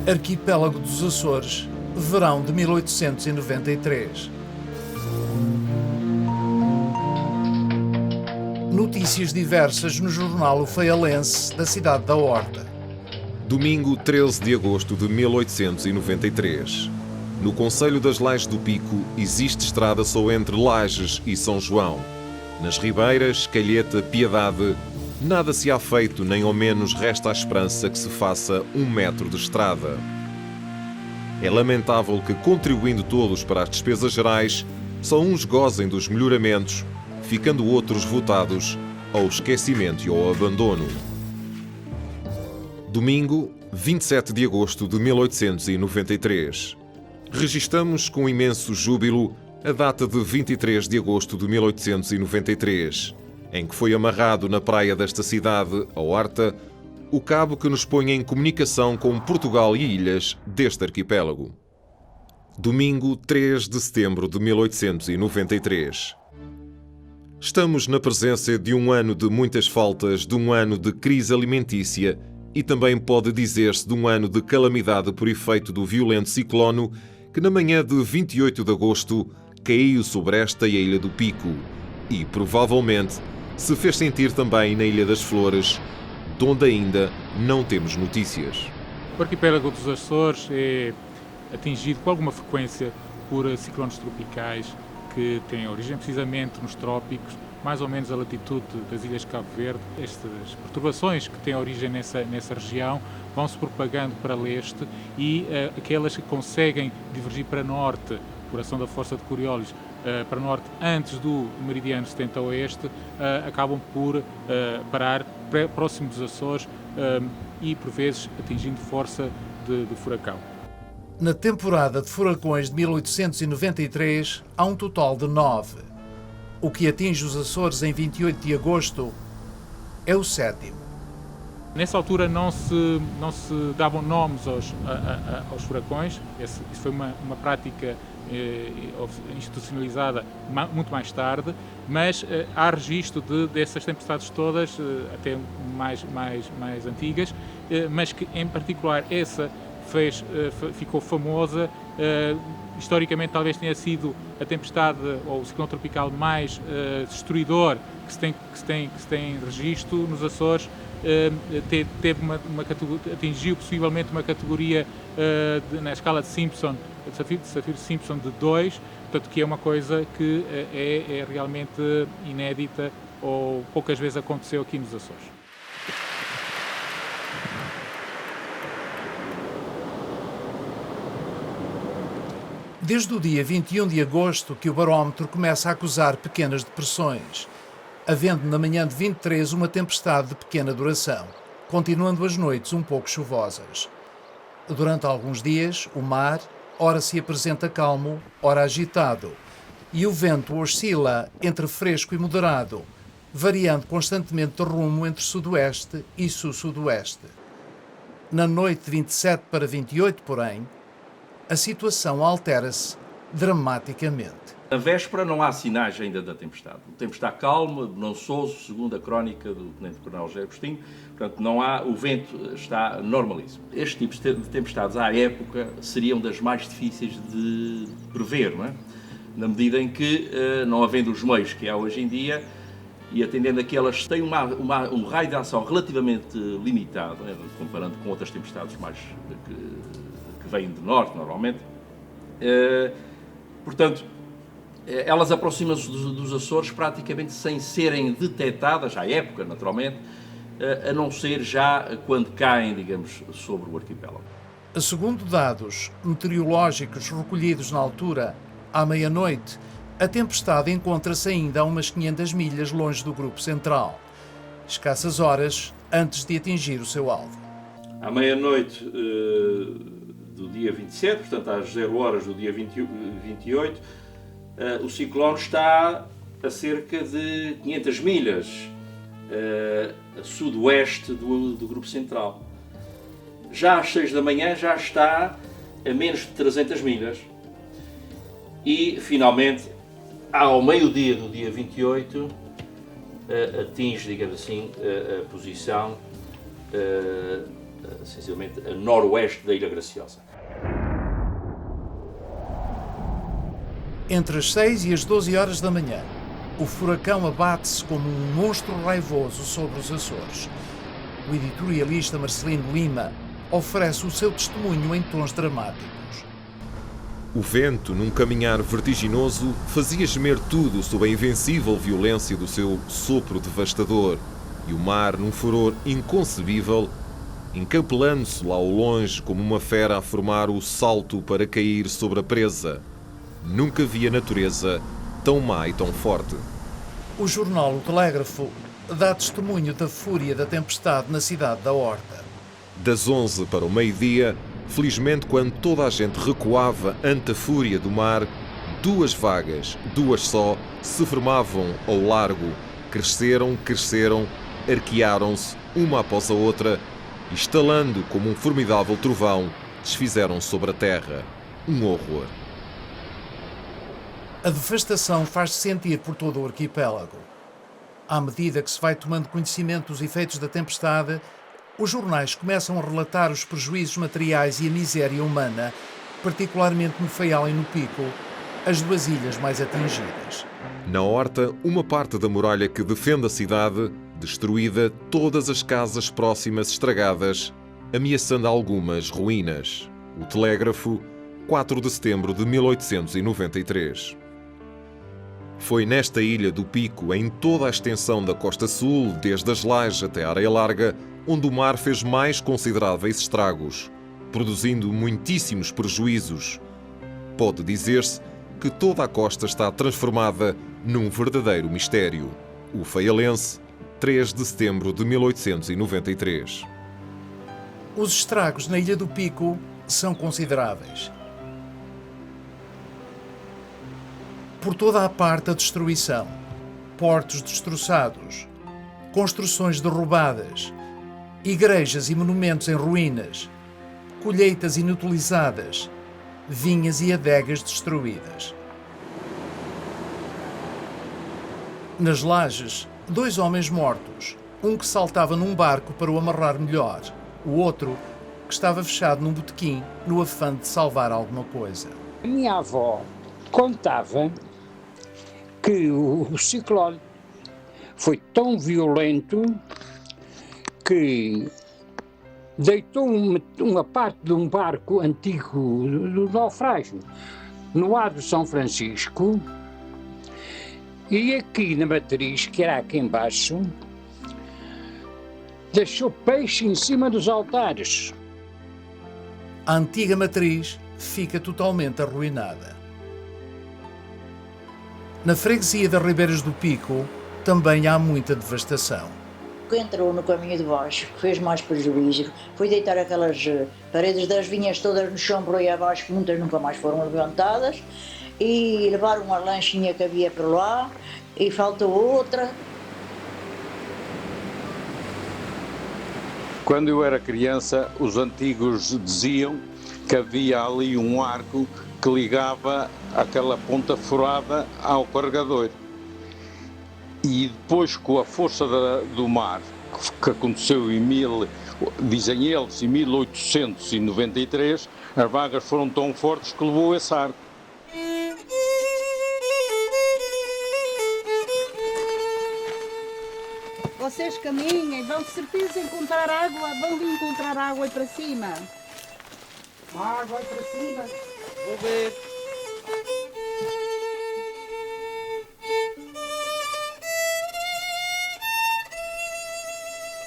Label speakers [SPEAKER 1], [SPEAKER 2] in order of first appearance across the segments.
[SPEAKER 1] Arquipélago dos Açores, verão de 1893. Notícias diversas no jornal O Faialense da cidade da Horta.
[SPEAKER 2] Domingo 13 de agosto de 1893. No concelho das Lajes do Pico existe estrada só entre Lajes e São João. Nas Ribeiras, Calheta, Piedade, nada se há feito, nem ao menos resta a esperança que se faça 1 metro de estrada. É lamentável que, contribuindo todos para as despesas gerais, só uns gozem dos melhoramentos, ficando outros votados ao esquecimento e ao abandono. Domingo, 27 de agosto de 1893. Registamos com imenso júbilo a data de 23 de agosto de 1893, em que foi amarrado na praia desta cidade, a Horta, o cabo que nos põe em comunicação com Portugal e ilhas deste arquipélago. Domingo 3 de setembro de 1893. Estamos na presença de um ano de muitas faltas, de um ano de crise alimentícia e também pode dizer-se de um ano de calamidade por efeito do violento ciclono que na manhã de 28 de agosto caiu sobre esta e a Ilha do Pico e, provavelmente, se fez sentir também na Ilha das Flores, de onde ainda não temos notícias.
[SPEAKER 3] O arquipélago dos Açores é atingido com alguma frequência por ciclones tropicais que têm origem precisamente nos trópicos, mais ou menos a latitude das Ilhas de Cabo Verde. Estas perturbações que têm origem nessa região vão se propagando para leste e aquelas que conseguem divergir para norte por ação da força de Coriolis para norte antes do meridiano 70 oeste, acabam por parar próximo dos Açores e, por vezes, atingindo força de furacão.
[SPEAKER 1] Na temporada de furacões de 1893, há um total de 9. O que atinge os Açores em 28 de agosto é o 7º.
[SPEAKER 3] Nessa altura não se davam nomes aos furacões. Isso foi uma prática institucionalizada muito mais tarde, mas há registro dessas tempestades todas, até mais antigas, mas que em particular essa ficou famosa. Historicamente talvez tenha sido a tempestade ou o ciclone tropical mais destruidor que se tem registro nos Açores. Teve atingiu possivelmente uma categoria na escala de Simpson, Saffir-Simpson de 2, portanto que é uma coisa que é realmente inédita ou poucas vezes aconteceu aqui nos Açores.
[SPEAKER 1] Desde o dia 21 de agosto que o barómetro começa a acusar pequenas depressões, havendo na manhã de 23 uma tempestade de pequena duração, continuando as noites um pouco chuvosas. Durante alguns dias, o mar, ora se apresenta calmo, ora agitado, e o vento oscila entre fresco e moderado, variando constantemente de rumo entre sudoeste e sul-sudoeste. Na noite de 27 para 28, porém, a situação altera-se dramaticamente.
[SPEAKER 4] Na véspera não há sinais ainda da tempestade. O tempo está calmo, não souço, segundo a crónica do Tenente-Coronel José Agostinho, portanto não há, o vento está normalíssimo. Este tipo de tempestades à época seriam das mais difíceis de prever, não é? Na medida em que, não havendo os meios que há hoje em dia, e atendendo a que elas têm um raio de ação relativamente limitado, né, comparando com outras tempestades mais que vêm de norte, normalmente, portanto, elas aproximam-se dos Açores praticamente sem serem detectadas, à época, naturalmente, a não ser já quando caem, digamos, sobre o arquipélago.
[SPEAKER 1] Segundo dados meteorológicos recolhidos na altura, à meia-noite, a tempestade encontra-se ainda a umas 500 milhas longe do grupo central, escassas horas antes de atingir o seu alvo.
[SPEAKER 4] À meia-noite do dia 27, portanto às 0 horas do dia 28, o ciclone está a cerca de 500 milhas a sudoeste do Grupo Central. Já às 6 da manhã já está a menos de 300 milhas e, finalmente, ao meio-dia do dia 28, atinge, digamos assim, a posição, essencialmente, a noroeste da Ilha Graciosa.
[SPEAKER 1] Entre as 6 e as 12 horas da manhã, o furacão abate-se como um monstro raivoso sobre os Açores. O editorialista Marcelino Lima oferece o seu testemunho em tons dramáticos.
[SPEAKER 2] O vento, num caminhar vertiginoso, fazia gemer tudo sob a invencível violência do seu sopro devastador, e o mar, num furor inconcebível, encapelando-se lá ao longe como uma fera a formar o salto para cair sobre a presa. Nunca vi a natureza tão má e tão forte.
[SPEAKER 1] O jornal O Telégrafo dá testemunho da fúria da tempestade na cidade da Horta.
[SPEAKER 2] Das 11 para o meio-dia, felizmente quando toda a gente recuava ante a fúria do mar, 2 vagas, 2 só, se formavam ao largo, cresceram, arquearam-se uma após a outra, e estalando como um formidável trovão, desfizeram sobre a terra. Um horror.
[SPEAKER 1] A devastação faz-se sentir por todo o arquipélago. À medida que se vai tomando conhecimento dos efeitos da tempestade, os jornais começam a relatar os prejuízos materiais e a miséria humana, particularmente no Faial e no Pico, as 2 ilhas mais atingidas.
[SPEAKER 2] Na Horta, uma parte da muralha que defende a cidade, destruída, todas as casas próximas estragadas, ameaçando algumas ruínas. O Telégrafo, 4 de setembro de 1893. Foi nesta ilha do Pico, em toda a extensão da costa sul, desde as Lajes até a Areia Larga, onde o mar fez mais consideráveis estragos, produzindo muitíssimos prejuízos. Pode dizer-se que toda a costa está transformada num verdadeiro mistério. O Faialense, 3 de setembro de 1893.
[SPEAKER 1] Os estragos na Ilha do Pico são consideráveis. Por toda a parte a destruição, portos destroçados, construções derrubadas, igrejas e monumentos em ruínas, colheitas inutilizadas, vinhas e adegas destruídas. Nas Lajes, 2 homens mortos, um que saltava num barco para o amarrar melhor, o outro que estava fechado num botequim no afã de salvar alguma coisa.
[SPEAKER 5] A minha avó contava que o ciclone foi tão violento que deitou uma parte de um barco antigo do naufrágio no ar do São Francisco, e aqui na matriz, que era aqui embaixo, deixou peixe em cima dos altares.
[SPEAKER 1] A antiga matriz fica totalmente arruinada. Na freguesia das Ribeiras do Pico também há muita devastação.
[SPEAKER 6] Que entrou no caminho de baixo, que fez mais prejuízo, foi deitar aquelas paredes das vinhas todas no chão por aí abaixo, que muitas nunca mais foram levantadas, e levaram uma lanchinha que havia por lá, e faltou outra.
[SPEAKER 7] Quando eu era criança, os antigos diziam que havia ali um arco que ligava aquela ponta furada ao carregador. E depois, com a força do mar, que aconteceu dizem eles, em 1893, as vagas foram tão fortes que levou esse arco.
[SPEAKER 8] Vocês caminhem, vão de certeza encontrar água, vão encontrar água aí para cima. Água aí para cima. Vou ver.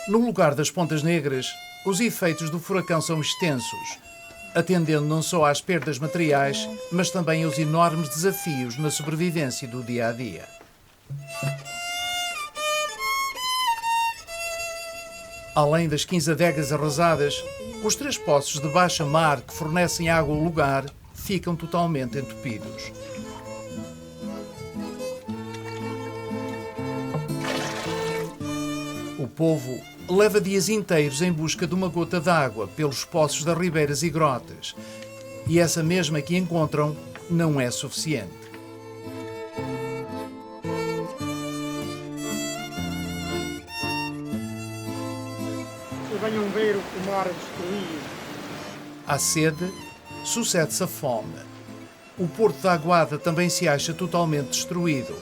[SPEAKER 1] No lugar das Pontas Negras, os efeitos do furacão são extensos, atendendo não só às perdas materiais, mas também aos enormes desafios na sobrevivência do dia a dia. Além das 15 adegas arrasadas, os 3 poços de baixa mar que fornecem água ao lugar ficam totalmente entupidos. povo leva dias inteiros em busca de uma gota d'água pelos poços das ribeiras e grotas. E essa mesma que encontram não é suficiente.
[SPEAKER 9] E venham ver o mar destruído.
[SPEAKER 1] À sede, sucede-se a fome. O Porto da Aguada também se acha totalmente destruído,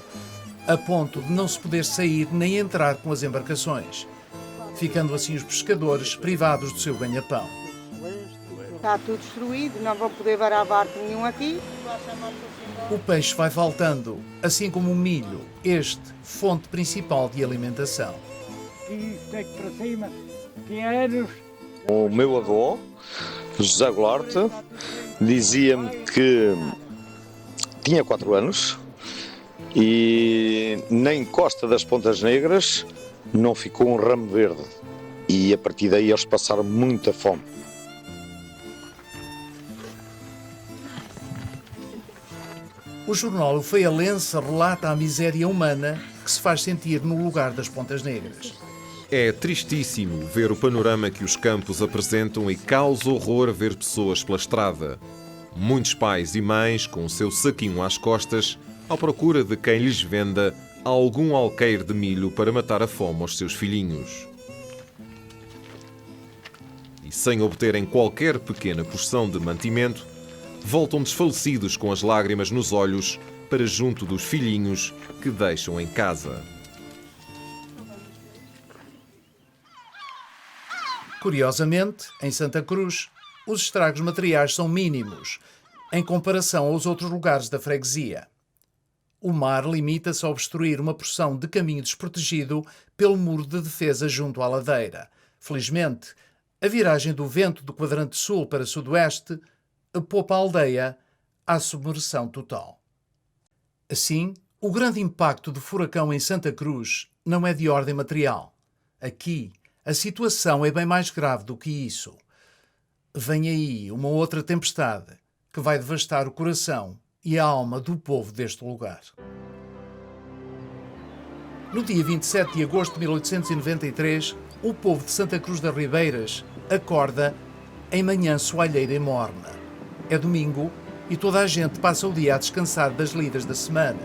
[SPEAKER 1] a ponto de não se poder sair nem entrar com as embarcações, ficando assim os pescadores privados do seu ganha-pão.
[SPEAKER 8] Está tudo destruído, não vão poder varar barco nenhum aqui.
[SPEAKER 1] O peixe vai faltando, assim como o milho, este fonte principal de alimentação.
[SPEAKER 9] E daqui para cima, 5 anos.
[SPEAKER 10] O meu avô, José Golarte, dizia-me que tinha 4 anos e na encosta das Pontas Negras não ficou um ramo verde. E a partir daí eles passaram muita fome.
[SPEAKER 1] O jornal O Feialense relata a miséria humana que se faz sentir no lugar das Pontas Negras.
[SPEAKER 2] É tristíssimo ver o panorama que os campos apresentam e causa horror ver pessoas pela estrada. Muitos pais e mães com o seu saquinho às costas à procura de quem lhes venda algum alqueire de milho para matar a fome aos seus filhinhos. E sem obterem qualquer pequena porção de mantimento, voltam desfalecidos com as lágrimas nos olhos para junto dos filhinhos que deixam em casa.
[SPEAKER 1] Curiosamente, em Santa Cruz, os estragos materiais são mínimos, em comparação aos outros lugares da freguesia. O mar limita-se a obstruir uma porção de caminho desprotegido pelo muro de defesa junto à ladeira. Felizmente, a viragem do vento do quadrante sul para sudoeste poupa a aldeia à submersão total. Assim, o grande impacto do furacão em Santa Cruz não é de ordem material. Aqui, a situação é bem mais grave do que isso. Vem aí uma outra tempestade que vai devastar o coração e a alma do povo deste lugar. No dia 27 de agosto de 1893, o povo de Santa Cruz das Ribeiras acorda em manhã soalheira e morna. É domingo e toda a gente passa o dia a descansar das lidas da semana,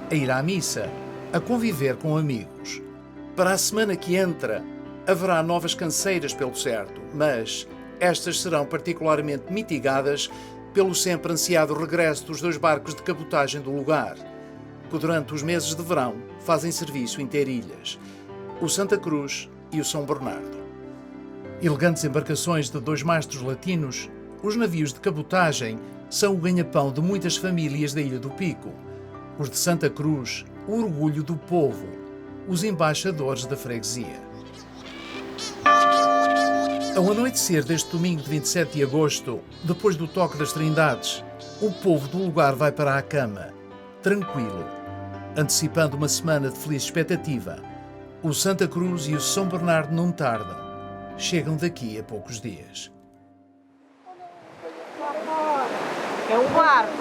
[SPEAKER 1] a ir à missa, a conviver com amigos. Para a semana que entra, haverá novas canseiras pelo certo, mas estas serão particularmente mitigadas pelo sempre ansiado regresso dos 2 barcos de cabotagem do lugar, que durante os meses de verão fazem serviço interilhas, o Santa Cruz e o São Bernardo. Elegantes embarcações de 2 mastros latinos, os navios de cabotagem são o ganha-pão de muitas famílias da Ilha do Pico. Os de Santa Cruz, o orgulho do povo, os embaixadores da freguesia. Ao anoitecer deste domingo de 27 de agosto, depois do toque das Trindades, o povo do lugar vai para a cama, tranquilo, antecipando uma semana de feliz expectativa. O Santa Cruz e o São Bernardo não tardam. Chegam daqui a poucos dias.
[SPEAKER 8] É um barco.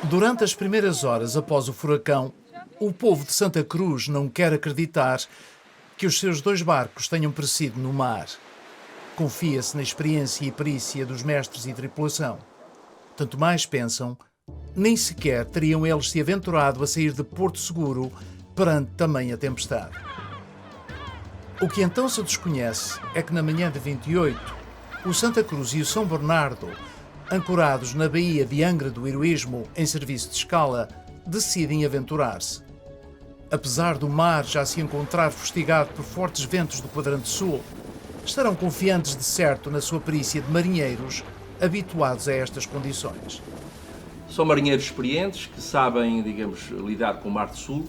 [SPEAKER 1] Durante as primeiras horas após o furacão, o povo de Santa Cruz não quer acreditar que os seus 2 barcos tenham perecido no mar. Confia-se na experiência e perícia dos mestres e tripulação. Tanto mais pensam, nem sequer teriam eles se aventurado a sair de Porto Seguro perante tamanha tempestade. O que então se desconhece é que na manhã de 28, o Santa Cruz e o São Bernardo, ancorados na baía de Angra do Heroísmo em serviço de escala, decidem aventurar-se. Apesar do mar já se encontrar fustigado por fortes ventos do quadrante sul, estarão confiantes de certo na sua perícia de marinheiros habituados a estas condições.
[SPEAKER 4] São marinheiros experientes que sabem, digamos, lidar com o Mar do Sul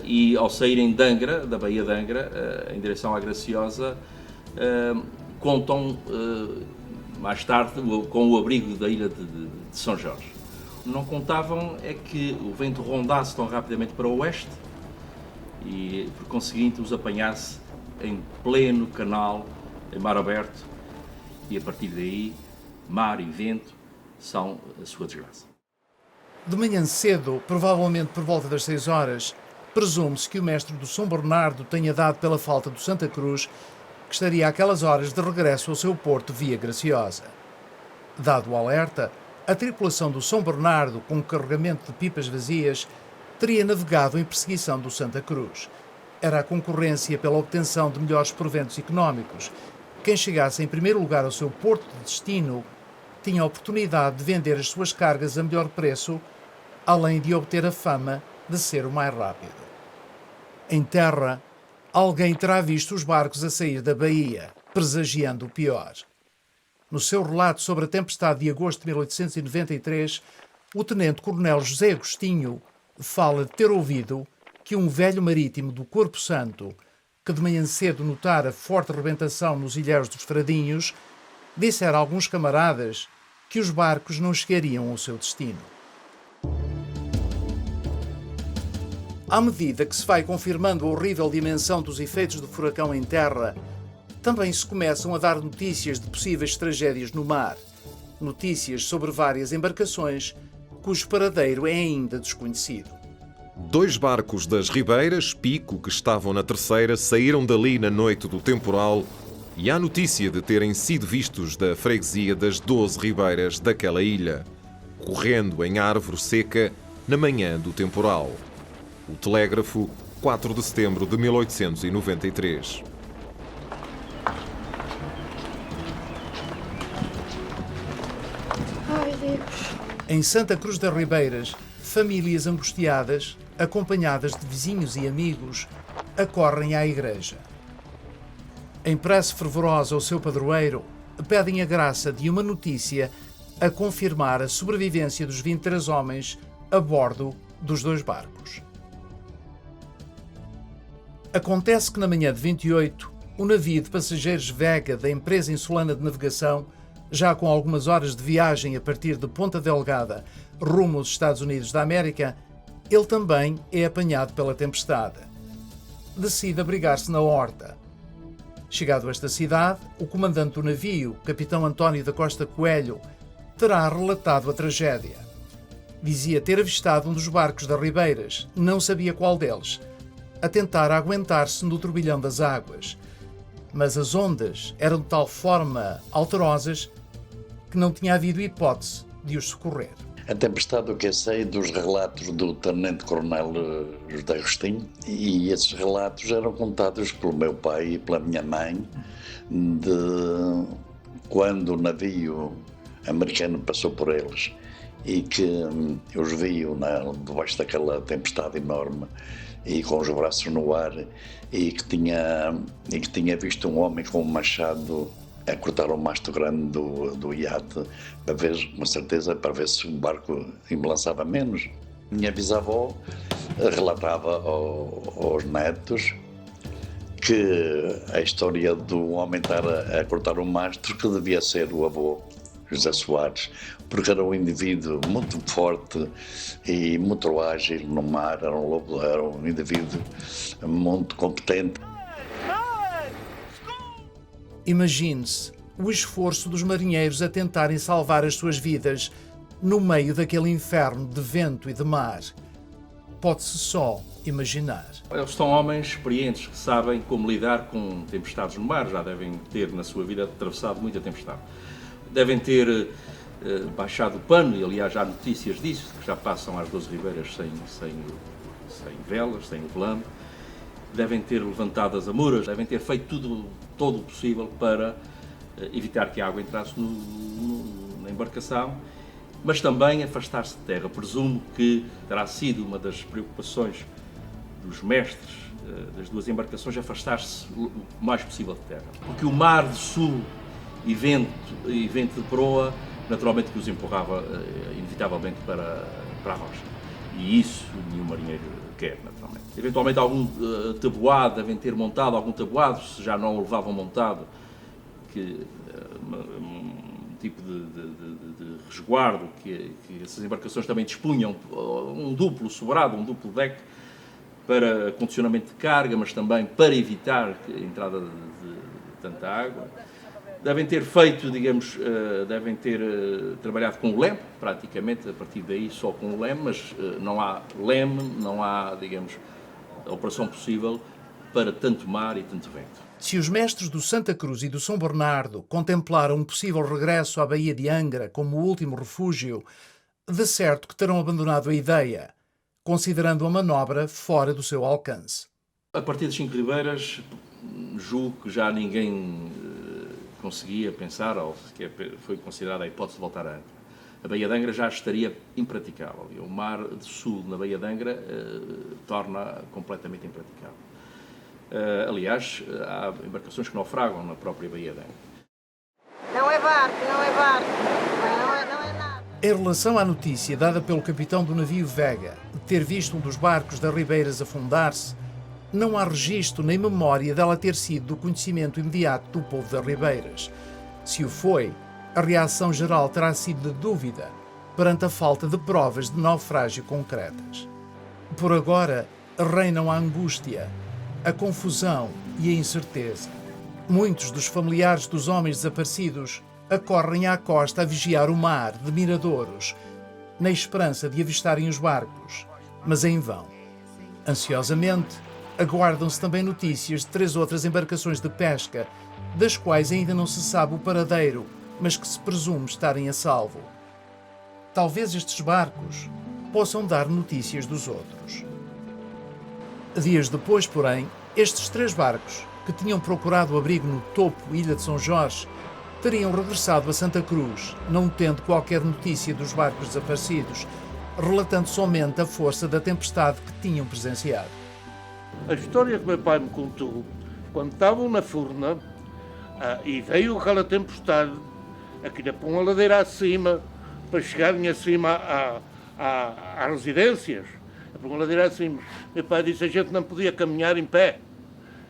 [SPEAKER 4] e ao saírem de Angra, da Baía de Angra, em direção à Graciosa, contam mais tarde com o abrigo da ilha de São Jorge. Não contavam é que o vento rondasse tão rapidamente para o oeste e, por conseguinte, os apanhasse em pleno canal, em mar aberto, e a partir daí, mar e vento são a sua desgraça.
[SPEAKER 1] De manhã cedo, provavelmente por volta das 6 horas, Presume-se que o mestre do São Bernardo tenha dado pela falta do Santa Cruz, que estaria àquelas horas de regresso ao seu porto via Graciosa. Dado o alerta, a tripulação do São Bernardo, com um carregamento de pipas vazias, teria navegado em perseguição do Santa Cruz. Era a concorrência pela obtenção de melhores proventos económicos. Quem chegasse em primeiro lugar ao seu porto de destino tinha a oportunidade de vender as suas cargas a melhor preço, além de obter a fama de ser o mais rápido. Em terra, alguém terá visto os barcos a sair da baía, presagiando o pior. No seu relato sobre a tempestade de agosto de 1893, o tenente-coronel José Agostinho fala de ter ouvido que um velho marítimo do Corpo Santo, que de manhã cedo notara forte rebentação nos ilhéus dos Fradinhos, dissera a alguns camaradas que os barcos não chegariam ao seu destino. À medida que se vai confirmando a horrível dimensão dos efeitos do furacão em terra, também se começam a dar notícias de possíveis tragédias no mar. Notícias sobre várias embarcações cujo paradeiro é ainda desconhecido.
[SPEAKER 2] 2 barcos das Ribeiras, Pico, que estavam na terceira, saíram dali na noite do temporal e há notícia de terem sido vistos da freguesia das 12 ribeiras daquela ilha, correndo em árvore seca na manhã do temporal. O Telégrafo, 4 de setembro de 1893.
[SPEAKER 6] Ai, Deus.
[SPEAKER 1] Em Santa Cruz das Ribeiras, famílias angustiadas, acompanhadas de vizinhos e amigos, acorrem à igreja. Em prece fervorosa ao seu padroeiro, pedem a graça de uma notícia a confirmar a sobrevivência dos 23 homens a bordo dos 2 barcos. Acontece que na manhã de 28, o navio de passageiros Vega da empresa insulana de navegação, já com algumas horas de viagem a partir de Ponta Delgada, rumo aos Estados Unidos da América, ele também é apanhado pela tempestade. Decide abrigar-se na horta. Chegado a esta cidade, o comandante do navio, capitão António da Costa Coelho, terá relatado a tragédia. Dizia ter avistado um dos barcos das Ribeiras, não sabia qual deles, a tentar aguentar-se no turbilhão das águas. Mas as ondas eram de tal forma alterosas que não tinha havido hipótese de os socorrer.
[SPEAKER 11] A tempestade, o que eu sei dos relatos do tenente-coronel José Agostinho, e esses relatos eram contados pelo meu pai e pela minha mãe, de quando o navio americano passou por eles e que os viu debaixo daquela tempestade enorme e com os braços no ar e que tinha visto um homem com um machado a cortar o mastro grande do iate para ver, com certeza, para ver se o barco embalançava menos. Minha bisavó relatava aos netos que a história do homem estar a cortar o mastro que devia ser o avô, José Soares, porque era um indivíduo muito forte e muito ágil no mar, era um indivíduo muito competente.
[SPEAKER 1] Imagine-se o esforço dos marinheiros a tentarem salvar as suas vidas no meio daquele inferno de vento e de mar. Pode-se só imaginar.
[SPEAKER 4] Eles são homens experientes que sabem como lidar com tempestades no mar, já devem ter na sua vida atravessado muita tempestade. Devem ter baixado o pano, e aliás há notícias disso, que já passam às 12 ribeiras sem velas, sem o velame. Devem ter levantado as amuras, devem ter feito todo o possível para evitar que a água entrasse na embarcação, mas também afastar-se de terra. Presumo que terá sido uma das preocupações dos mestres das 2 embarcações afastar-se o mais possível de terra. Porque o mar de sul e vento de proa, naturalmente que os empurrava inevitavelmente para a rocha. E isso nenhum marinheiro quer, naturalmente. Eventualmente algum tabuado, devem ter montado algum tabuado, se já não o levavam montado, um tipo de resguardo que essas embarcações também dispunham, um duplo sobrado, um duplo deck, para condicionamento de carga, mas também para evitar a entrada de tanta água. Devem ter feito, digamos, devem ter trabalhado com o leme, praticamente, a partir daí só com o leme, mas não há leme, não há, digamos, operação possível para tanto mar e tanto vento.
[SPEAKER 1] Se os mestres do Santa Cruz e do São Bernardo contemplaram um possível regresso à Baía de Angra como o último refúgio, de certo que terão abandonado a ideia, considerando a manobra fora do seu alcance.
[SPEAKER 4] A partir das 5 ribeiras, julgo que já ninguém conseguia pensar, ou sequer foi considerada a hipótese de voltar a Angra. A Baía de Angra já estaria impraticável e o mar de sul na Baía de Angra torna completamente impraticável. Aliás, há embarcações que naufragam na própria Baía de Angra.
[SPEAKER 8] Não é barco, não é barco, não é nada.
[SPEAKER 1] Em relação à notícia dada pelo capitão do navio Vega de ter visto um dos barcos das ribeiras afundar-se, não há registro nem memória dela ter sido do conhecimento imediato do povo das ribeiras. Se o foi, a reação geral terá sido de dúvida perante a falta de provas de naufrágio concretas. Por agora, reinam a angústia, a confusão e a incerteza. Muitos dos familiares dos homens desaparecidos acorrem à costa a vigiar o mar de miradouros, na esperança de avistarem os barcos, mas em vão. Ansiosamente, aguardam-se também notícias de 3 outras embarcações de pesca, das quais ainda não se sabe o paradeiro, mas que se presume estarem a salvo. Talvez estes barcos possam dar notícias dos outros. Dias depois, porém, estes 3 barcos, que tinham procurado abrigo no topo Ilha de São Jorge, teriam regressado a Santa Cruz, não tendo qualquer notícia dos barcos desaparecidos, relatando somente a força da tempestade que tinham presenciado.
[SPEAKER 12] A história que meu pai me contou, quando estavam na Furna e veio aquela tempestade, aqui para uma ladeira acima, para chegarem acima às residências, para uma ladeira acima, meu pai disse: a gente não podia caminhar em pé,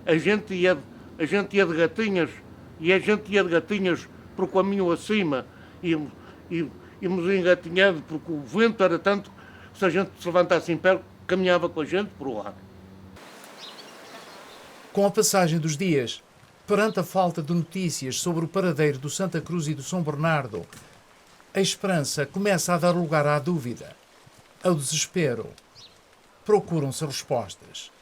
[SPEAKER 12] a gente ia de gatinhas, e a gente ia de gatinhas para o caminho acima, íamos engatinhando, porque o vento era tanto que se a gente se levantasse em pé, caminhava com a gente por o ar.
[SPEAKER 1] Com a passagem dos dias, perante a falta de notícias sobre o paradeiro do Santa Cruz e do São Bernardo, a esperança começa a dar lugar à dúvida, ao desespero. Procuram-se respostas.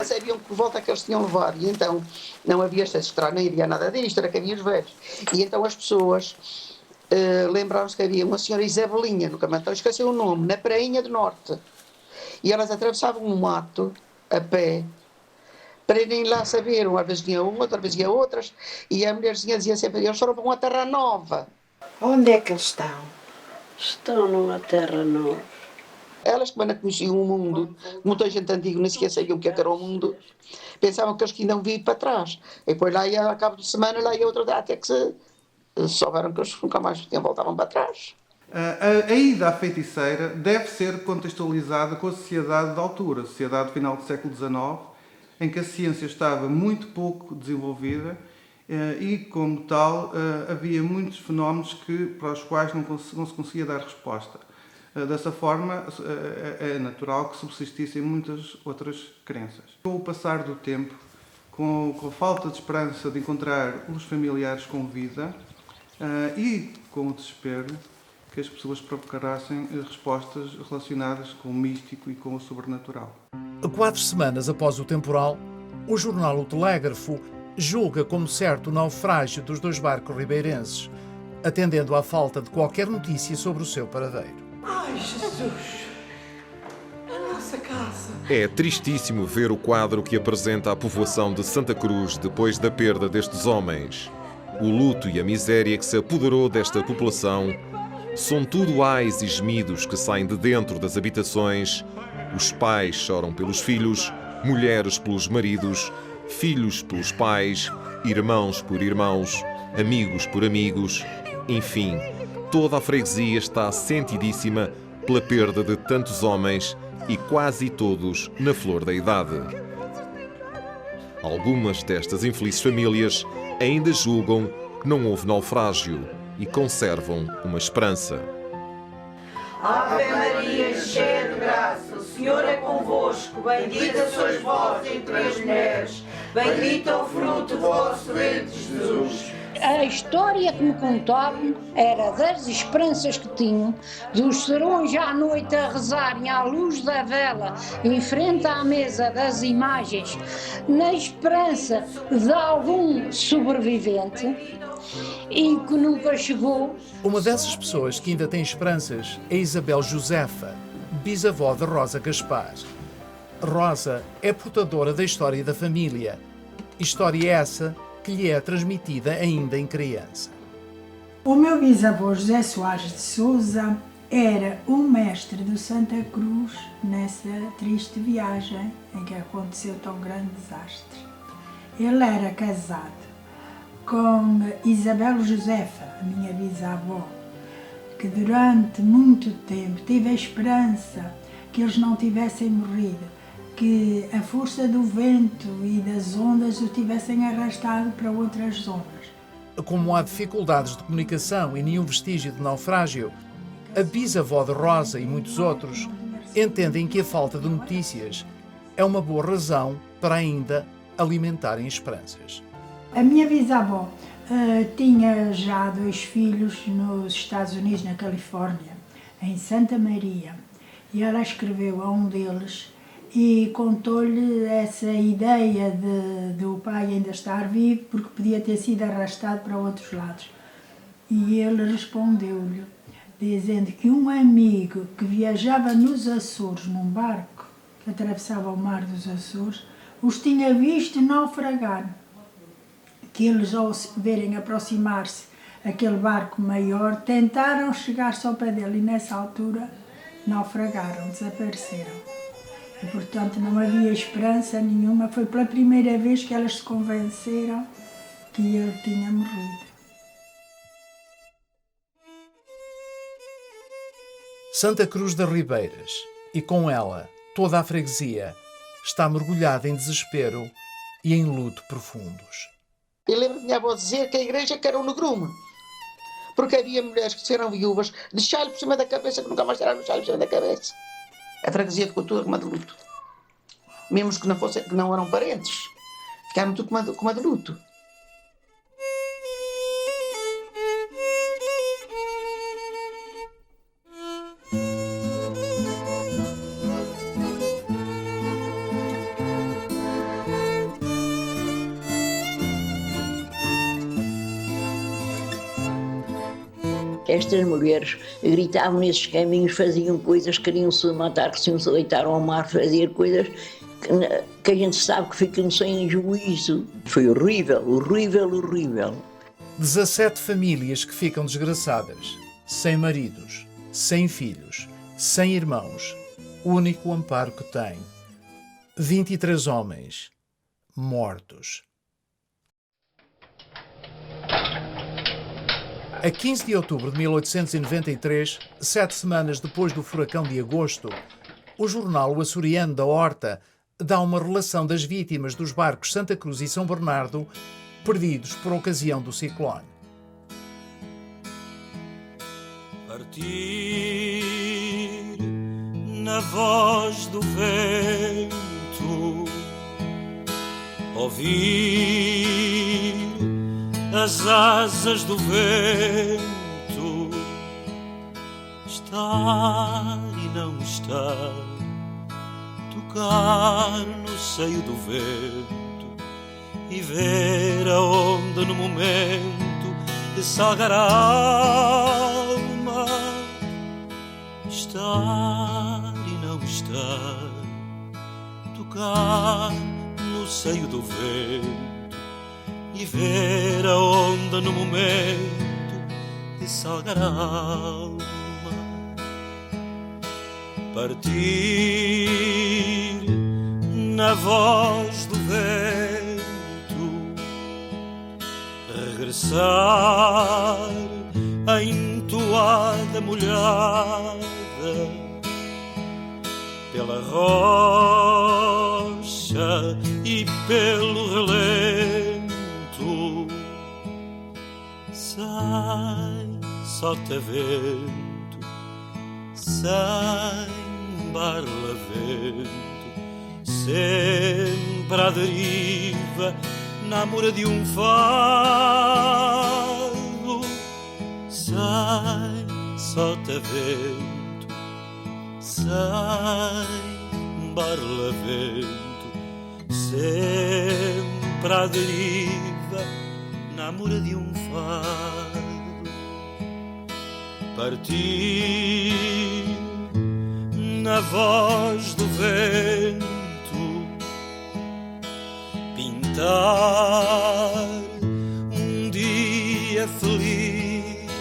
[SPEAKER 13] Sabiam que por volta que eles tinham levado, e então não havia esta estrada, nem havia nada disto, era caminhos velhos. E então as pessoas lembraram-se que havia uma senhora Isabelinha, no Camantão, esqueceu o nome, na Prainha do Norte. E elas atravessavam um mato a pé, para irem lá saber, uma vez vinha uma, outra vez vinha outras, e a mulherzinha dizia sempre: eles foram para uma terra nova.
[SPEAKER 8] Onde é que eles estão? Estão numa terra nova.
[SPEAKER 13] Elas, que não conheciam o mundo, muita gente antiga nem sequer sabiam o que era o mundo, pensavam que eles que ainda vinham para trás. E depois lá ia, a cabo de semana, lá ia outra data, até que se souberam que eles nunca mais voltavam para trás.
[SPEAKER 14] A ida à feiticeira deve ser contextualizada com a sociedade da altura, a sociedade final do século XIX, em que a ciência estava muito pouco desenvolvida e, como tal, havia muitos fenómenos para os quais não se conseguia dar resposta. Dessa forma, é natural que subsistissem muitas outras crenças. Com o passar do tempo, com a falta de esperança de encontrar os familiares com vida e com o desespero, que as pessoas procurassem respostas relacionadas com o místico e com o sobrenatural.
[SPEAKER 1] 4 semanas após o temporal, o jornal O Telégrafo julga como certo o naufrágio dos 2 barcos ribeirenses, atendendo à falta de qualquer notícia sobre o seu paradeiro.
[SPEAKER 15] Ai, Jesus! A nossa casa!
[SPEAKER 2] É tristíssimo ver o quadro que apresenta a povoação de Santa Cruz depois da perda destes homens. O luto e a miséria que se apoderou desta população são tudo ais e gemidos que saem de dentro das habitações. Os pais choram pelos filhos, mulheres pelos maridos, filhos pelos pais, irmãos por irmãos, amigos por amigos, enfim, toda a freguesia está sentidíssima pela perda de tantos homens e quase todos na flor da idade. Algumas destas infelizes famílias ainda julgam que não houve naufrágio e conservam uma esperança.
[SPEAKER 15] Ave Maria, cheia de graça, o Senhor é convosco, bendita sois vós entre as mulheres, bendito é o fruto do vosso ventre, Jesus.
[SPEAKER 5] A história que me contavam era das esperanças que tinham, dos serões à noite a rezarem à luz da vela, em frente à mesa das imagens, na esperança de algum sobrevivente e que nunca chegou.
[SPEAKER 1] Uma dessas pessoas que ainda tem esperanças é Isabel Josefa, bisavó de Rosa Gaspar. Rosa é portadora da história da família, história essa que lhe é transmitida ainda em criança.
[SPEAKER 16] O meu bisavô José Soares de Sousa era o mestre do Santa Cruz nessa triste viagem em que aconteceu tão grande desastre. Ele era casado com Isabel Josefa, a minha bisavó, que durante muito tempo tive a esperança que eles não tivessem morrido, que a força do vento e das ondas o tivessem arrastado para outras zonas.
[SPEAKER 1] Como há dificuldades de comunicação e nenhum vestígio de naufrágio, a bisavó de Rosa e muitos outros entendem que a falta de notícias é uma boa razão para ainda alimentarem esperanças.
[SPEAKER 16] A minha bisavó tinha já 2 filhos nos Estados Unidos, na Califórnia, em Santa Maria, e ela escreveu a um deles e contou-lhe essa ideia do pai ainda estar vivo, porque podia ter sido arrastado para outros lados. E ele respondeu-lhe, dizendo que um amigo que viajava nos Açores num barco, que atravessava o mar dos Açores, os tinha visto naufragar. Que eles, ao se verem aproximar-se aquele barco maior, tentaram chegar-se ao pé dele e nessa altura naufragaram, desapareceram. E, portanto, não havia esperança nenhuma. Foi pela primeira vez que elas se convenceram que ele tinha morrido.
[SPEAKER 1] Santa Cruz das Ribeiras, e com ela toda a freguesia, está mergulhada em desespero e em luto profundos.
[SPEAKER 13] Eu lembro de minha avó dizer que a igreja que era um negrume, porque havia mulheres que eram viúvas, de chale por cima da cabeça, que nunca mais tiraram o chale por cima da cabeça. A freguesia ficou toda com uma de luto. Mesmo que não eram parentes, ficaram tudo com uma de luto.
[SPEAKER 6] Estas mulheres gritavam nesses caminhos, faziam coisas, queriam-se matar, que se deitaram ao mar, faziam coisas que a gente sabe que ficam sem juízo. Foi horrível, horrível, horrível.
[SPEAKER 1] 17 famílias que ficam desgraçadas, sem maridos, sem filhos, sem irmãos, o único amparo que têm. 23 homens mortos. A 15 de outubro de 1893, 7 semanas depois do furacão de agosto, o jornal O Açoriano da Horta dá uma relação das vítimas dos barcos Santa Cruz e São Bernardo perdidos por ocasião do ciclone.
[SPEAKER 17] Partir na voz do vento, ouvir as asas do vento, estar e não estar, tocar no seio do vento e ver a onda no momento de salgar a alma, estar e não estar, tocar no seio do vento e ver a onda no momento de salgar a alma. Partir na voz do vento, regressar a entoada molhada pela rocha e pelo relento. Sai, solta vento, sai, barla vento, sempre à deriva na amura de um fado. Sai, solta vento, sai, barlavento, sempre à deriva, na amura de um fado. Parti na voz do vento, pintar um dia feliz,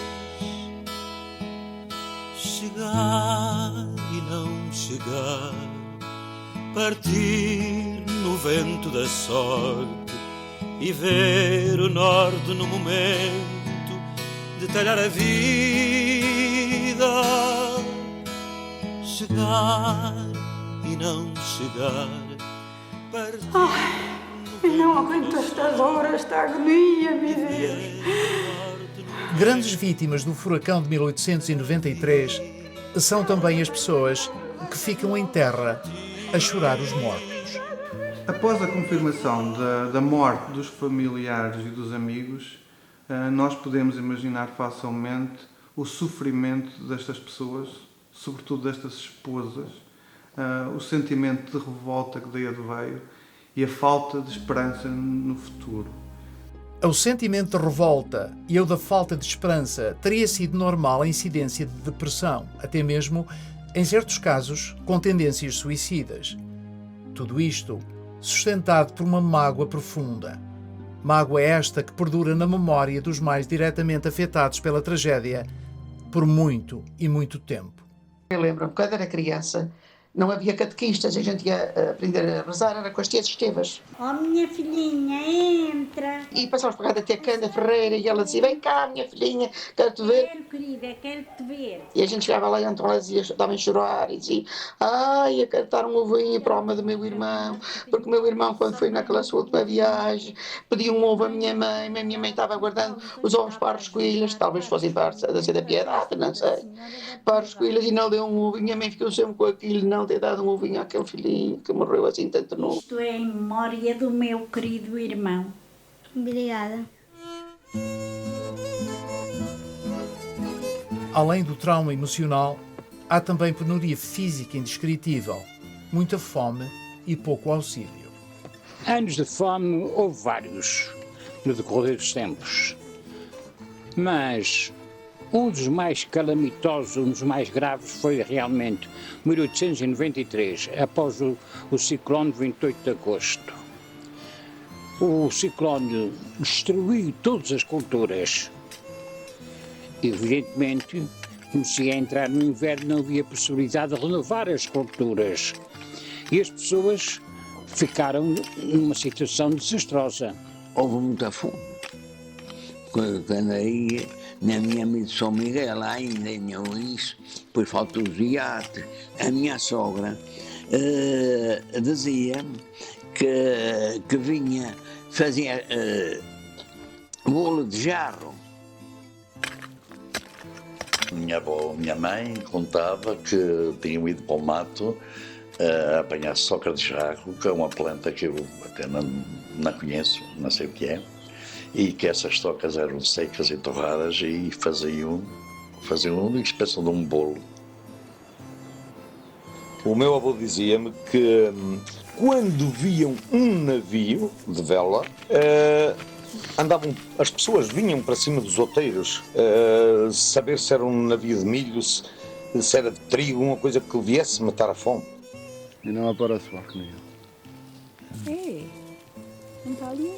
[SPEAKER 17] chegar e não chegar, partir no vento da sorte e ver o norte no momento de talhar a vida, chegar e não chegar, partir.
[SPEAKER 8] Eu não aguento estas horas, esta agonia, meu Deus.
[SPEAKER 1] Grandes vítimas do furacão de 1893 são também as pessoas que ficam em terra a chorar os mortos.
[SPEAKER 14] Após a confirmação da morte dos familiares e dos amigos, nós podemos imaginar facilmente o sofrimento destas pessoas, sobretudo destas esposas, o sentimento de revolta que daí adveio e a falta de esperança no futuro.
[SPEAKER 1] O sentimento de revolta e o da falta de esperança teria sido normal a incidência de depressão, até mesmo, em certos casos, com tendências suicidas. Tudo isto sustentado por uma mágoa profunda. Mágoa esta que perdura na memória dos mais diretamente afetados pela tragédia por muito e muito tempo.
[SPEAKER 13] Eu lembro-me, quando era criança, não havia catequistas, a gente ia aprender a rezar, era com as tias Estevas.
[SPEAKER 8] Oh, minha filhinha, entra.
[SPEAKER 13] E passávamos por cada tia Canda Ferreira e ela dizia, vem cá, minha filhinha, quero-te ver.
[SPEAKER 8] Quero, querida, quero-te ver.
[SPEAKER 13] E a gente chegava lá e então ela dizia, estava a chorar e dizia, ai, eu quero dar um ovinho para a alma do meu irmão, porque o meu irmão, quando foi naquela sua última viagem, pediu um ovo à minha mãe estava guardando os ovos para as coelhas, talvez fossem para a da piedade, não sei, para as coelhas, e não deu um ovo, e minha mãe ficou sempre com aquilo, não ter dado um ovinho àquele filhinho que morreu assim tanto novo.
[SPEAKER 8] Isto é em memória do meu querido irmão.
[SPEAKER 18] Obrigada.
[SPEAKER 1] Além do trauma emocional, há também penuria física indescritível, muita fome e pouco auxílio.
[SPEAKER 5] Anos de fome houve vários no decorrer dos tempos, mas um dos mais calamitosos, um dos mais graves foi realmente 1893, após o ciclone de 28 de agosto. O ciclone destruiu todas as culturas. Evidentemente, comecei a entrar no inverno, não havia possibilidade de renovar as culturas. E as pessoas ficaram numa situação desastrosa.
[SPEAKER 19] Houve muita fome. Quando aí, na minha amiga de São Miguel, ainda tinham isso, depois faltou os iates. A minha sogra dizia-me que vinha, fazia bolo de jarro.
[SPEAKER 11] Minha avó, minha mãe contava que tinham ido para o mato a apanhar soca de jarro, que é uma planta que eu até não conheço, não sei o que é, e que essas tocas eram secas e torradas e faziam uma espécie de um bolo.
[SPEAKER 10] O meu avô dizia-me que quando viam um navio de vela, as pessoas vinham para cima dos outeiros, saber se era um navio de milho, se era de trigo, uma coisa que viesse matar a fome.
[SPEAKER 20] E não aparece barco nenhum.
[SPEAKER 18] É, não está ali.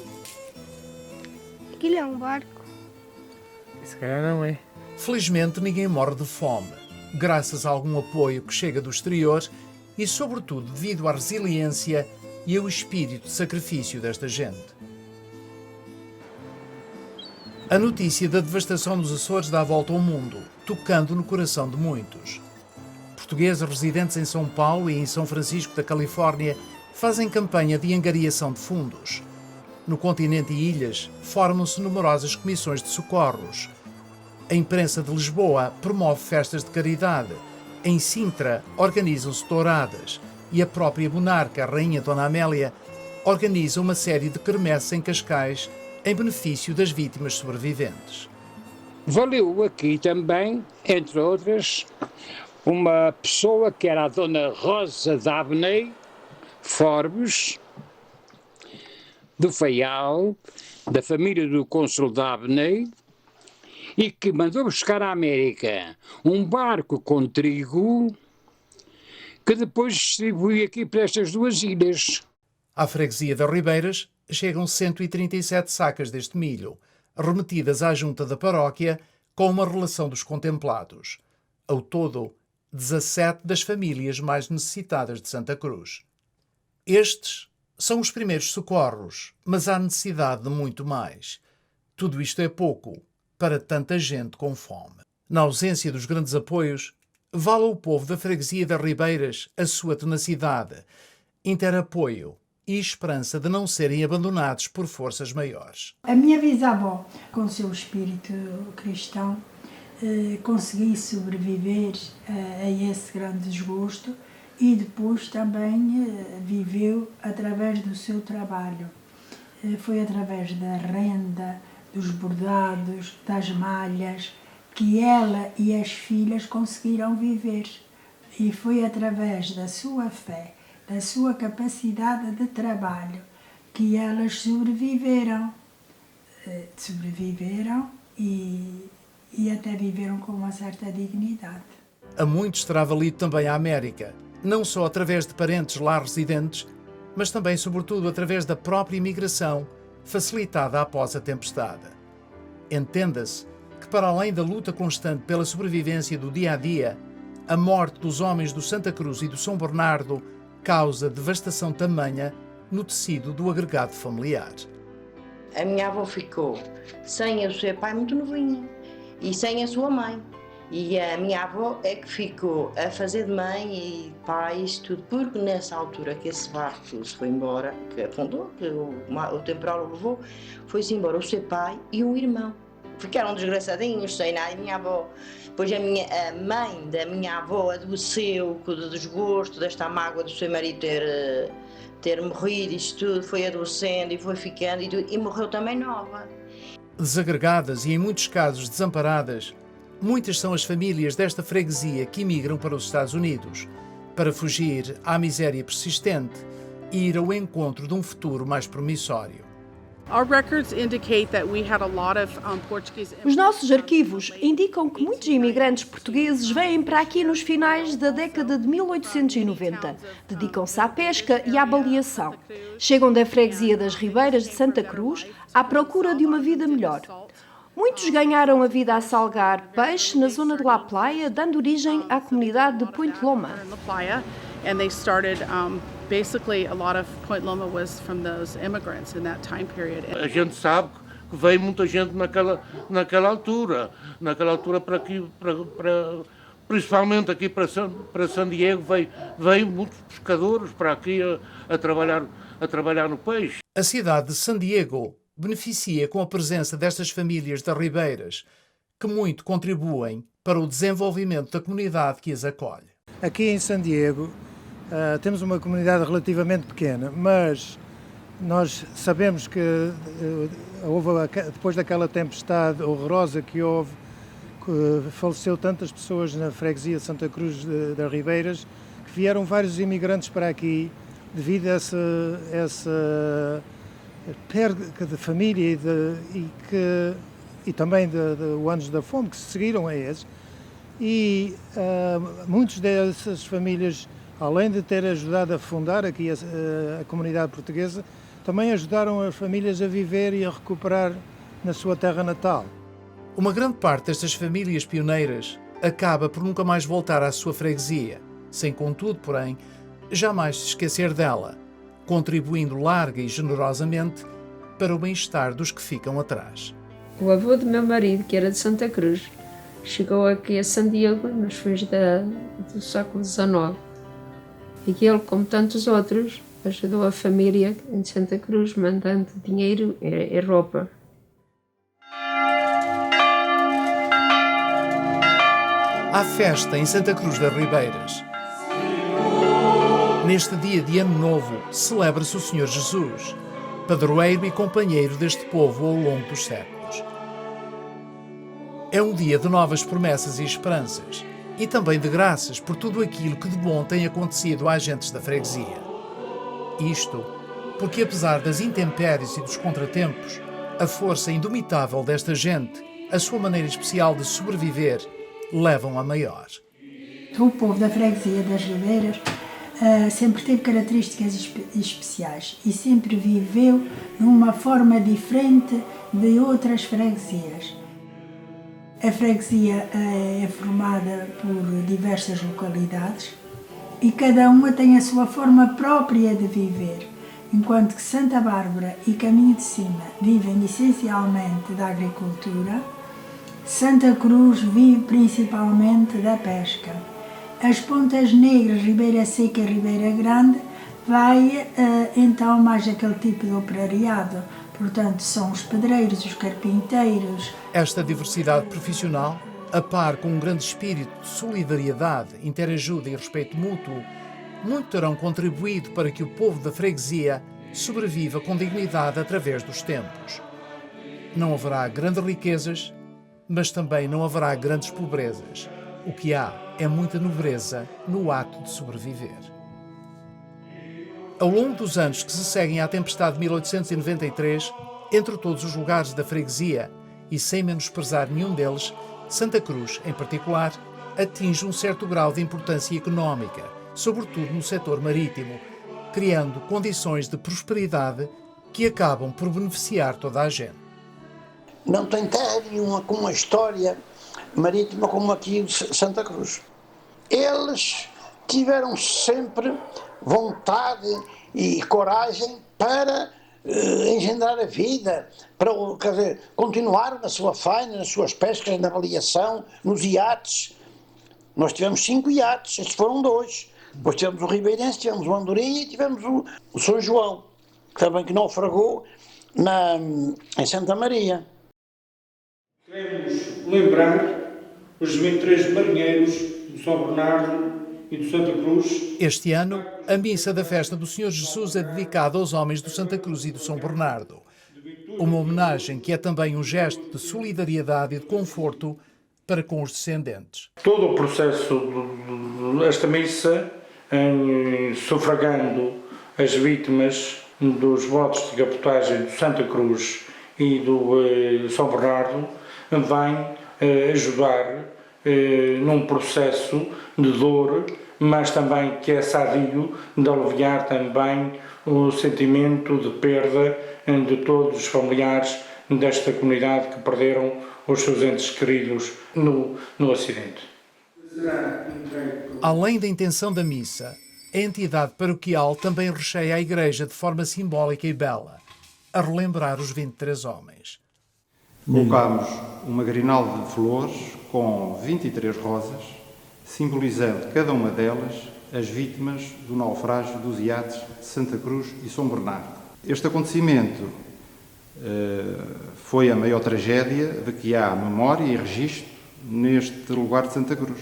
[SPEAKER 18] Aquilo é um barco.
[SPEAKER 1] Se calhar não é. Felizmente ninguém morre de fome, graças a algum apoio que chega do exterior e, sobretudo, devido à resiliência e ao espírito de sacrifício desta gente. A notícia da devastação dos Açores dá a volta ao mundo, tocando no coração de muitos. Portugueses residentes em São Paulo e em São Francisco da Califórnia fazem campanha de angariação de fundos. No continente e ilhas, formam-se numerosas comissões de socorros. A imprensa de Lisboa promove festas de caridade. Em Sintra, organizam-se touradas. E a própria monarca, a Rainha Dona Amélia, organiza uma série de quermesses em Cascais em benefício das vítimas sobreviventes.
[SPEAKER 5] Valeu aqui também, entre outras, uma pessoa que era a Dona Rosa Dabney Forbes, do Faial, da família do cônsul Dabney, e que mandou buscar à América um barco com trigo que depois distribui aqui para estas duas ilhas.
[SPEAKER 1] À freguesia das Ribeiras chegam 137 sacas deste milho, remetidas à junta da paróquia com uma relação dos contemplados. Ao todo, 17 das famílias mais necessitadas de Santa Cruz. Estes são os primeiros socorros, mas há necessidade de muito mais. Tudo isto é pouco para tanta gente com fome. Na ausência dos grandes apoios, vale ao povo da freguesia das Ribeiras a sua tenacidade, interapoio e esperança de não serem abandonados por forças maiores.
[SPEAKER 16] A minha bisavó, com o seu espírito cristão, conseguiu sobreviver a esse grande desgosto e depois também viveu através do seu trabalho. Foi através da renda, dos bordados, das malhas, que ela e as filhas conseguiram viver. E foi através da sua fé, da sua capacidade de trabalho, que elas sobreviveram. E até viveram com uma certa dignidade.
[SPEAKER 1] A muitos terá valido também a América, não só através de parentes lá residentes, mas também, sobretudo, através da própria imigração, facilitada após a tempestade. Entenda-se que, para além da luta constante pela sobrevivência do dia-a-dia, a morte dos homens do Santa Cruz e do São Bernardo causa devastação tamanha no tecido do agregado familiar.
[SPEAKER 21] A minha avó ficou sem o seu pai muito novinha e sem a sua mãe. E a minha avó é que ficou a fazer de mãe e pai, isso tudo, porque nessa altura que esse barco se foi embora, que afundou, que o temporal o levou, foi-se embora o seu pai e um irmão. Ficaram desgraçadinhos, sem nada, e minha avó. Depois a mãe da minha avó adoeceu com o desgosto desta mágoa do seu marido ter morrido, isto tudo, foi adoecendo e foi ficando e morreu também nova.
[SPEAKER 1] Desagregadas e, em muitos casos, desamparadas, muitas são as famílias desta freguesia que imigram para os Estados Unidos para fugir à miséria persistente e ir ao encontro de um futuro mais promissório.
[SPEAKER 22] Os nossos arquivos indicam que muitos imigrantes portugueses vêm para aqui nos finais da década de 1890. Dedicam-se à pesca e à baleação. Chegam da freguesia das Ribeiras de Santa Cruz à procura de uma vida melhor. Muitos ganharam a vida a salgar peixe na zona de La Playa, dando origem à comunidade de Point Loma.
[SPEAKER 23] Basically, a lot of Point Loma was from those immigrants in that time period.
[SPEAKER 12] A gente sabe que veio muita gente naquela altura para aqui, principalmente aqui para San Diego, veio muitos pescadores para aqui a trabalhar no peixe.
[SPEAKER 1] A cidade de San Diego beneficia com a presença destas famílias das Ribeiras, que muito contribuem para o desenvolvimento da comunidade que as acolhe.
[SPEAKER 9] Aqui em San Diego, temos uma comunidade relativamente pequena, mas nós sabemos que depois daquela tempestade horrorosa que houve, faleceu tantas pessoas na freguesia de Santa Cruz das Ribeiras, que vieram vários imigrantes para aqui devido a essa perda de família e também de anos da fome que se seguiram a esses. E muitas dessas famílias, além de ter ajudado a fundar aqui a comunidade portuguesa, também ajudaram as famílias a viver e a recuperar na sua terra natal.
[SPEAKER 1] Uma grande parte destas famílias pioneiras acaba por nunca mais voltar à sua freguesia, sem contudo, porém, jamais se esquecer dela, contribuindo larga e generosamente para o bem-estar dos que ficam atrás.
[SPEAKER 24] O avô do meu marido, que era de Santa Cruz, chegou aqui a San Diego nos fins do século XIX. E que ele, como tantos outros, ajudou a família em Santa Cruz, mandando dinheiro e roupa.
[SPEAKER 1] Há festa em Santa Cruz das Ribeiras. Neste dia de Ano Novo, celebra-se o Senhor Jesus, padroeiro e companheiro deste povo ao longo dos séculos. É um dia de novas promessas e esperanças, e também de graças por tudo aquilo que de bom tem acontecido a agentes da freguesia. Isto porque, apesar das intempéries e dos contratempos, a força indomitável desta gente, a sua maneira especial de sobreviver, levam a maior.
[SPEAKER 16] O povo da freguesia das Ribeiras sempre teve características especiais e sempre viveu numa forma diferente de outras freguesias. A freguesia é formada por diversas localidades e cada uma tem a sua forma própria de viver, enquanto que Santa Bárbara e Caminho de Cima vivem essencialmente da agricultura, Santa Cruz vive principalmente da pesca. As Pontas Negras, Ribeira Seca e Ribeira Grande, vai então mais aquele tipo de operariado. Portanto, são os pedreiros, os carpinteiros.
[SPEAKER 1] Esta diversidade profissional, a par com um grande espírito de solidariedade, interajuda e respeito mútuo, muito terão contribuído para que o povo da freguesia sobreviva com dignidade através dos tempos. Não haverá grandes riquezas, mas também não haverá grandes pobrezas. O que há é muita nobreza no ato de sobreviver. Ao longo dos anos que se seguem à tempestade de 1893, entre todos os lugares da freguesia, e sem menosprezar nenhum deles, Santa Cruz, em particular, atinge um certo grau de importância económica, sobretudo no setor marítimo, criando condições de prosperidade que acabam por beneficiar toda a gente.
[SPEAKER 2] Não tem terra nenhuma com uma história marítima como aqui de Santa Cruz. Eles tiveram sempre vontade e coragem para engendrar a vida, para, quer dizer, continuar na sua faina, nas suas pescas, na avaliação, nos iates. Nós tivemos 5 iates, estes foram 2. Depois tivemos o Ribeirense, tivemos o Andorinha e tivemos o São João, que também que naufragou em Santa Maria.
[SPEAKER 3] Queremos lembrar os 23 marinheiros do São Bernardo e do Santa Cruz.
[SPEAKER 1] Este ano, a missa da festa do Senhor Jesus é dedicada aos homens do Santa Cruz e do São Bernardo. Uma homenagem que é também um gesto de solidariedade e de conforto para com os descendentes.
[SPEAKER 3] Todo o processo desta missa, sufragando as vítimas dos votos de capotagem do Santa Cruz e do São Bernardo, vai ajudar num processo de dor, mas também que é sadio de aliviar também o sentimento de perda de todos os familiares desta comunidade que perderam os seus entes queridos no acidente.
[SPEAKER 1] Além da intenção da missa, a entidade paroquial também recheia a igreja de forma simbólica e bela, a relembrar os 23 homens.
[SPEAKER 14] Colocámos uma grinalda de flores com 23 rosas, simbolizando cada uma delas as vítimas do naufrágio dos iates de Santa Cruz e São Bernardo. Este acontecimento foi a maior tragédia de que há memória e registro neste lugar de Santa Cruz.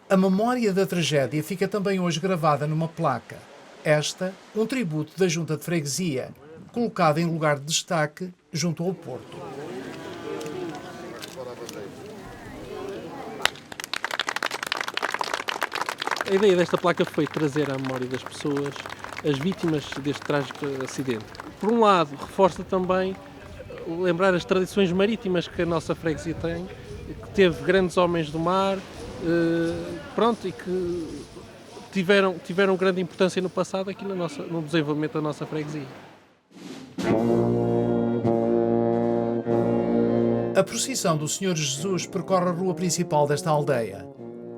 [SPEAKER 1] A memória da tragédia fica também hoje gravada numa placa. Esta, um tributo da Junta de Freguesia, colocada em lugar de destaque junto ao Porto.
[SPEAKER 4] A ideia desta placa foi trazer à memória das pessoas as vítimas deste trágico acidente. Por um lado, reforça também lembrar as tradições marítimas que a nossa freguesia tem, que teve grandes homens do mar, e que tiveram grande importância no passado aqui no desenvolvimento da nossa freguesia.
[SPEAKER 1] A procissão do Senhor Jesus percorre a rua principal desta aldeia,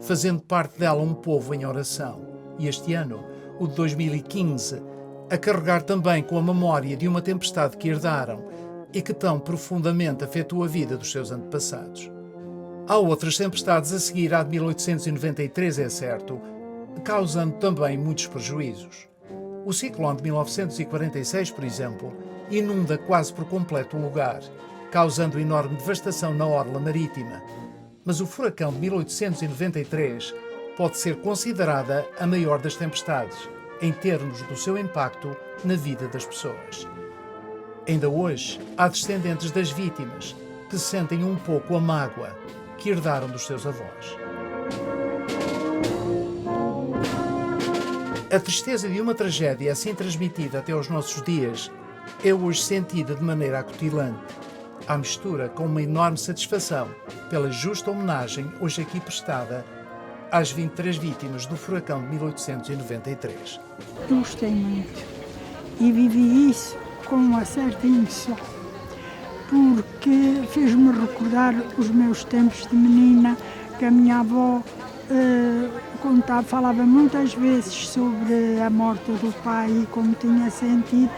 [SPEAKER 1] fazendo parte dela um povo em oração. E este ano, o de 2015, a carregar também com a memória de uma tempestade que herdaram e que tão profundamente afetou a vida dos seus antepassados. Há outras tempestades a seguir à de 1893, é certo, causando também muitos prejuízos. O ciclone de 1946, por exemplo, inunda quase por completo o lugar, causando enorme devastação na orla marítima, mas o furacão de 1893 pode ser considerada a maior das tempestades, em termos do seu impacto na vida das pessoas. Ainda hoje, há descendentes das vítimas que sentem um pouco a mágoa que herdaram dos seus avós. A tristeza de uma tragédia assim transmitida até aos nossos dias é hoje sentida de maneira acutilante, à mistura com uma enorme satisfação pela justa homenagem hoje aqui prestada às 23 vítimas do furacão de 1893.
[SPEAKER 6] Eu gostei muito e vivi isso com uma certa emoção, porque fez-me recordar os meus tempos de menina, que a minha avó falava muitas vezes sobre a morte do pai e como tinha sentido,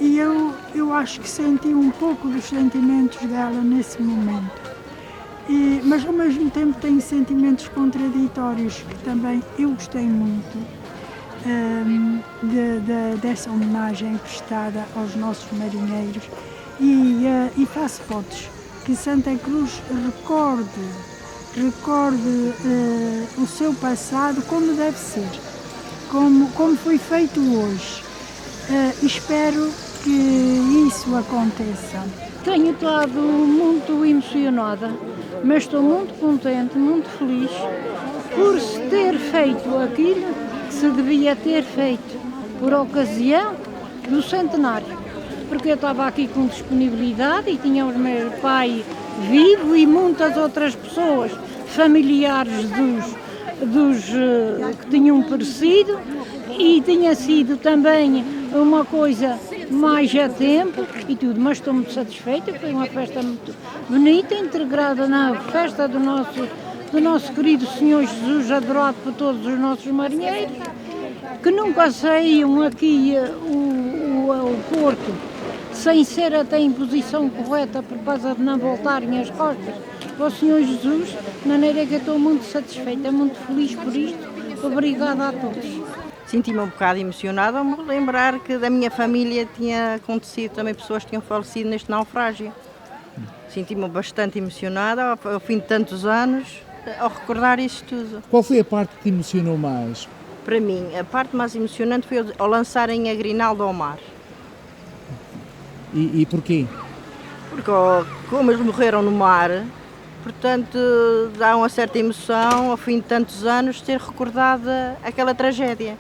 [SPEAKER 6] e eu acho que senti um pouco dos sentimentos dela nesse momento. Mas ao mesmo tempo tenho sentimentos contraditórios, que também eu gostei muito dessa homenagem prestada aos nossos marinheiros e faço votos que Santa Cruz recorde o seu passado como deve ser, como foi feito hoje. Espero que isso aconteça.
[SPEAKER 7] Tenho estado muito emocionada, mas estou muito contente, muito feliz por se ter feito aquilo que se devia ter feito por ocasião do centenário. Porque eu estava aqui com disponibilidade e tinha o meu pai vivo e muitas outras pessoas, familiares dos que tinham perecido, e tinha sido também uma coisa mais a tempo e tudo, mas estou muito satisfeita. Foi uma festa muito bonita, integrada na festa do nosso querido Senhor Jesus, adorado por todos os nossos marinheiros, que nunca saíam aqui ao Porto sem ser até em posição correta por causa de não voltarem as costas para o Senhor Jesus, de maneira que eu estou muito satisfeita, muito feliz por isto. Obrigada a todos.
[SPEAKER 15] Senti-me um bocado emocionada ao me lembrar que da minha família tinha acontecido também pessoas que tinham falecido neste naufrágio. Senti-me bastante emocionada ao fim de tantos anos ao recordar isso tudo.
[SPEAKER 1] Qual foi a parte que te emocionou mais?
[SPEAKER 15] Para mim, a parte mais emocionante foi ao lançarem a Grinalda ao mar.
[SPEAKER 1] E porquê?
[SPEAKER 15] Porque como eles morreram no mar, portanto dá uma certa emoção ao fim de tantos anos ter recordado aquela tragédia.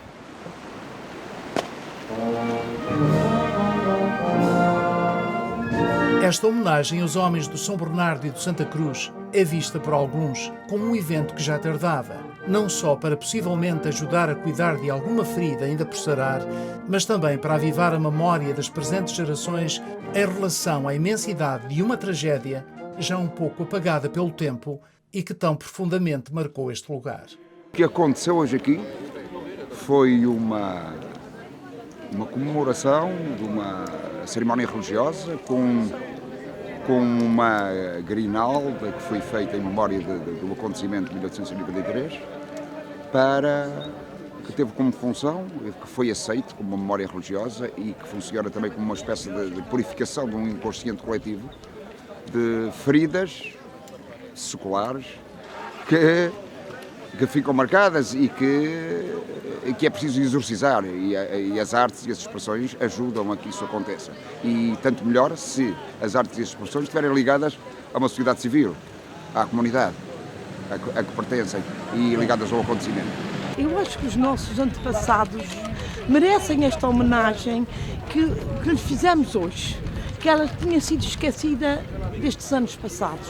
[SPEAKER 1] Esta homenagem aos homens do São Bernardo e do Santa Cruz é vista por alguns como um evento que já tardava, não só para possivelmente ajudar a cuidar de alguma ferida ainda por sarar, mas também para avivar a memória das presentes gerações em relação à imensidade de uma tragédia já um pouco apagada pelo tempo e que tão profundamente marcou este lugar.
[SPEAKER 17] O que aconteceu hoje aqui foi uma comemoração de uma cerimónia religiosa com uma grinalda que foi feita em memória do acontecimento de 1893, que teve como função, que foi aceito como uma memória religiosa e que funciona também como uma espécie de purificação de um inconsciente coletivo de feridas seculares que ficam marcadas e que é preciso exorcizar, e as artes e as expressões ajudam a que isso aconteça. E tanto melhor se as artes e as expressões estiverem ligadas a uma sociedade civil, à comunidade a que pertencem e ligadas ao acontecimento.
[SPEAKER 7] Eu acho que os nossos antepassados merecem esta homenagem que lhes fizemos hoje, que ela tinha sido esquecida destes anos passados.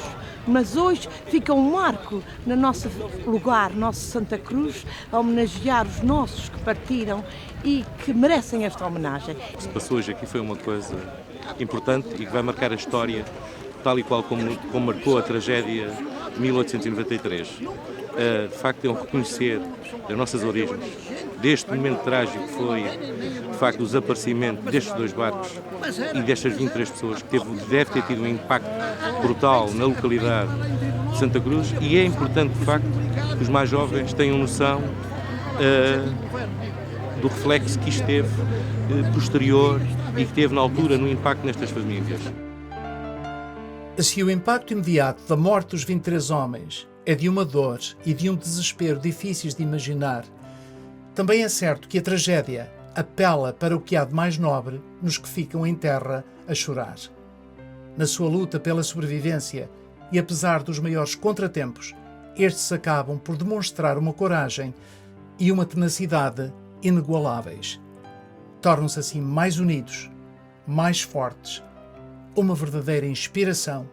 [SPEAKER 7] Mas hoje fica um marco no nosso lugar, nosso Santa Cruz, a homenagear os nossos que partiram e que merecem esta homenagem.
[SPEAKER 25] O que se passou hoje aqui foi uma coisa importante e que vai marcar a história, tal e qual como marcou a tragédia de 1893. De facto, é um reconhecer das nossas origens, deste momento trágico que foi, de facto, o desaparecimento destes dois barcos e destas 23 pessoas, que deve ter tido um impacto brutal na localidade de Santa Cruz, e é importante, de facto, que os mais jovens tenham noção do reflexo que isto teve posterior e que teve na altura no impacto nestas famílias.
[SPEAKER 1] Se o impacto imediato da morte dos 23 homens é de uma dor e de um desespero difíceis de imaginar, também é certo que a tragédia apela para o que há de mais nobre nos que ficam em terra a chorar. Na sua luta pela sobrevivência e apesar dos maiores contratempos, estes acabam por demonstrar uma coragem e uma tenacidade inigualáveis. Tornam-se assim mais unidos, mais fortes, uma verdadeira inspiração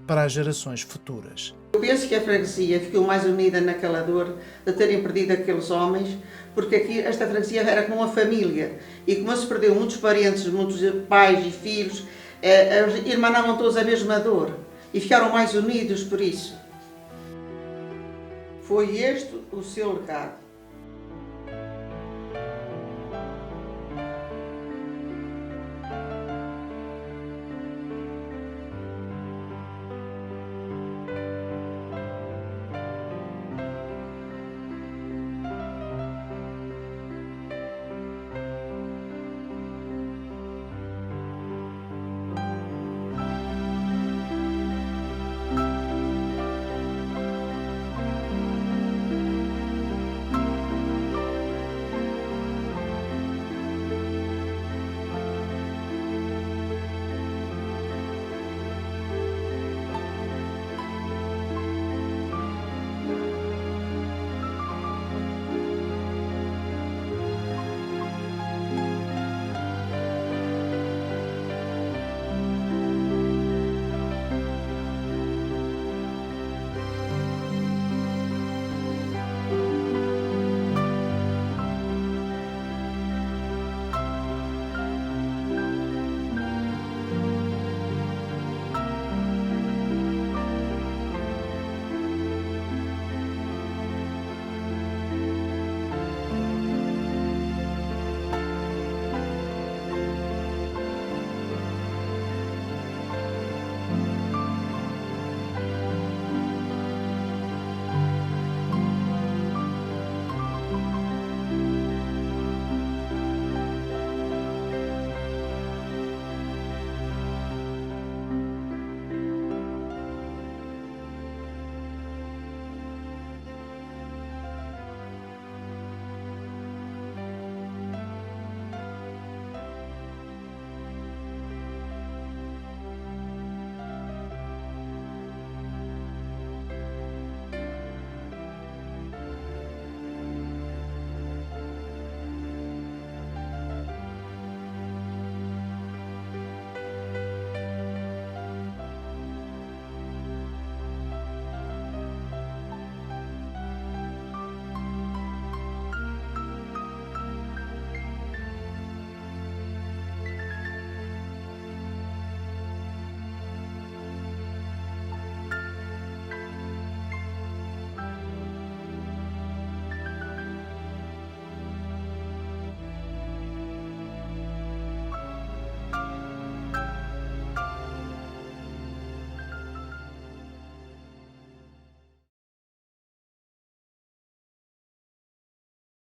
[SPEAKER 1] para as gerações futuras.
[SPEAKER 8] Eu penso que a freguesia ficou mais unida naquela dor de terem perdido aqueles homens, porque aqui esta freguesia era como uma família, e como se perdeu muitos parentes, muitos pais e filhos, irmanavam todos a mesma dor e ficaram mais unidos por isso. Foi este o seu legado.